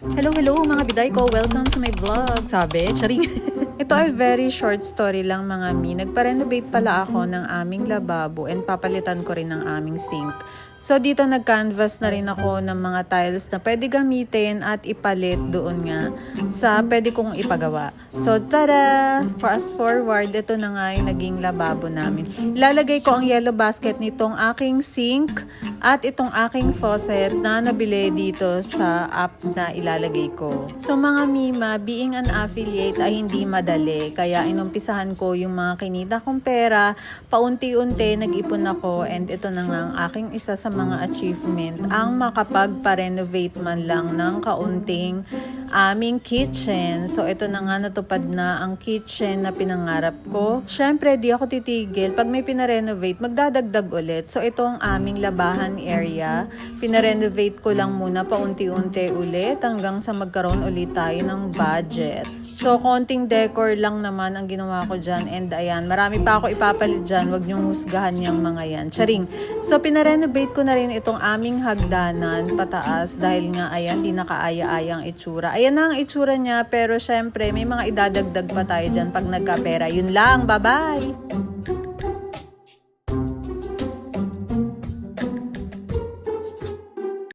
Hello mga biday ko! Welcome to my vlog! Sabi, charing! Ito ay very short story lang mga mi. Nagpa-renovate pala ako ng aming lababo and papalitan ko rin ng aming sink. So dito nag-canvas na rin ako ng mga tiles na pwede gamitin at ipalit doon nga sa pwede kong ipagawa. So tada! Fast forward, ito na nga yung naging lababo namin. Ilalagay ko ang yellow basket nitong aking sink at itong aking faucet na nabili dito sa app na ilalagay ko. So mga mima, being an affiliate ay hindi madali. Kaya inumpisahan ko yung mga kinita kong pera. Paunti-unti nag-ipon ako and ito na nga ang aking isa sa mga achievement. Ang makapagpa-renovate man lang ng kaunting aming kitchen. So ito na nga, natupad na ang kitchen na pinangarap ko. Syempre di ako titigil. Pag may pinarenovate, magdadagdag ulit. So ito ang aming labahan area. Pinarenovate ko lang muna paunti-unti ulit hanggang sa magkaroon ulit tayo ng budget. So, konting decor lang naman ang ginawa ko dyan. And ayan, marami pa ako ipapalit dyan. Huwag niyong husgahan yung mga yan. Charing. So, pinarenovate ko na rin itong aming hagdanan pataas. Dahil nga, ayan, di nakaaya-aya ang itsura. Ayan na ang itsura niya. Pero, syempre, may mga idadagdag pa tayo dyan pag nagkapera. Yun lang. Bye-bye!